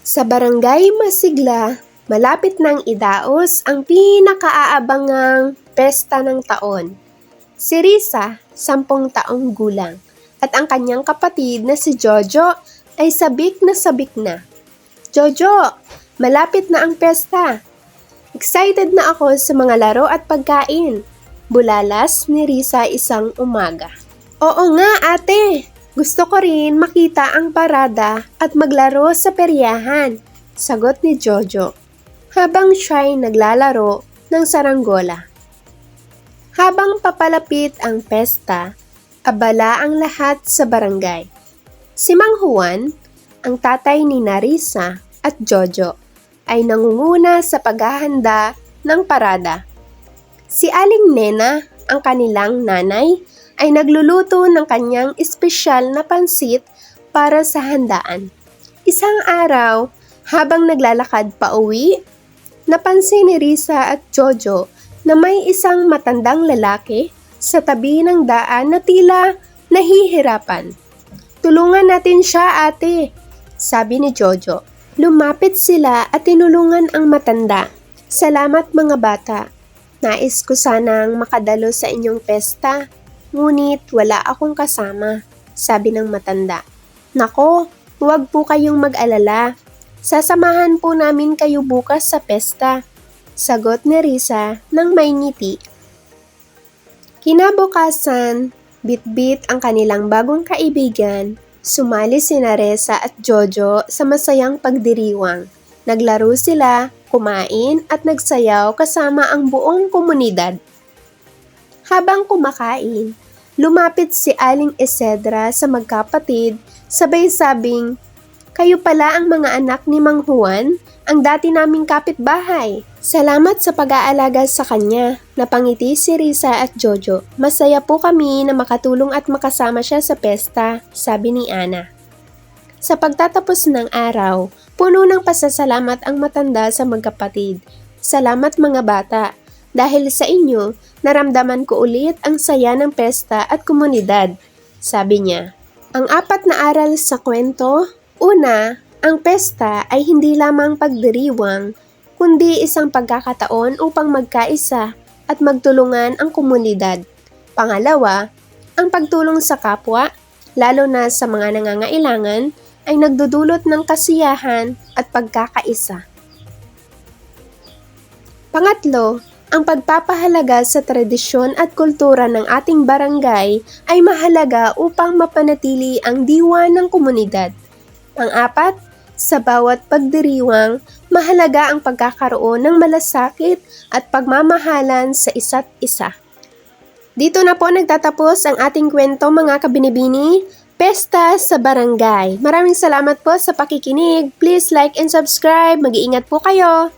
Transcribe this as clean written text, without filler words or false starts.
Sa Barangay Masigla, malapit nang idaos ang pinakaaabangang pesta ng taon. Si Risa, 10 taong gulang, at ang kanyang kapatid na si Jojo ay sabik na. Jojo, malapit na ang pesta. Excited na ako sa mga laro at pagkain. Bulalas ni Risa isang umaga. Oo nga ate, gusto ko rin makita ang parada at maglaro sa peryahan, sagot ni Jojo, habang siya'y naglalaro ng saranggola. Habang papalapit ang pesta, abala ang lahat sa barangay. Si Mang Juan, ang tatay ni Narisa at Jojo, ay nangunguna sa paghahanda ng parada. Si Aling Nena, ang kanilang nanay, ay nagluluto ng kanyang espesyal na pansit para sa handaan. Isang araw, habang naglalakad pa uwi, napansin ni Risa at Jojo na may isang matandang lalaki sa tabi ng daan na tila nahihirapan. Tulungan natin siya ate, sabi ni Jojo. Lumapit sila at tinulungan ang matanda. Salamat mga bata. Nais ko sanang makadalo sa inyong pesta. Ngunit wala akong kasama, sabi ng matanda. Nako, huwag po kayong mag-alala. Sasamahan po namin kayo bukas sa pesta, sagot ni Risa ng may ngiti. Kinabukasan, bitbit ang kanilang bagong kaibigan, sumali sina Risa at Jojo sa masayang pagdiriwang. Naglaro sila, kumain at nagsayaw kasama ang buong komunidad. Habang kumakain, lumapit si Aling Isedra sa magkapatid, sabay sabing, "Kayo pala ang mga anak ni Mang Juan, ang dati naming kapitbahay. Salamat sa pag-aalaga sa kanya." Napangiti si Risa at Jojo. Masaya po kami na makatulong at makasama siya sa pesta, sabi ni Ana. Sa pagtatapos ng araw, puno ng pasasalamat ang matanda sa magkapatid. Salamat mga bata. Dahil sa inyo, naramdaman ko ulit ang saya ng pesta at komunidad, sabi niya. Ang 4 na aral sa kwento, una, ang pesta ay hindi lamang pagdiriwang, kundi isang pagkakataon upang magkaisa at magtulungan ang komunidad. Pangalawa, ang pagtulong sa kapwa, lalo na sa mga nangangailangan, ay nagdudulot ng kasiyahan at pagkakaisa. Pangatlo, ang pagpapahalaga sa tradisyon at kultura ng ating barangay ay mahalaga upang mapanatili ang diwa ng komunidad. Pang-4, sa bawat pagdiriwang, mahalaga ang pagkakaroon ng malasakit at pagmamahalan sa isa't isa. Dito na po nagtatapos ang ating kwento mga kabinibini, Pesta sa Barangay. Maraming salamat po sa pakikinig. Please like and subscribe. Mag-iingat po kayo.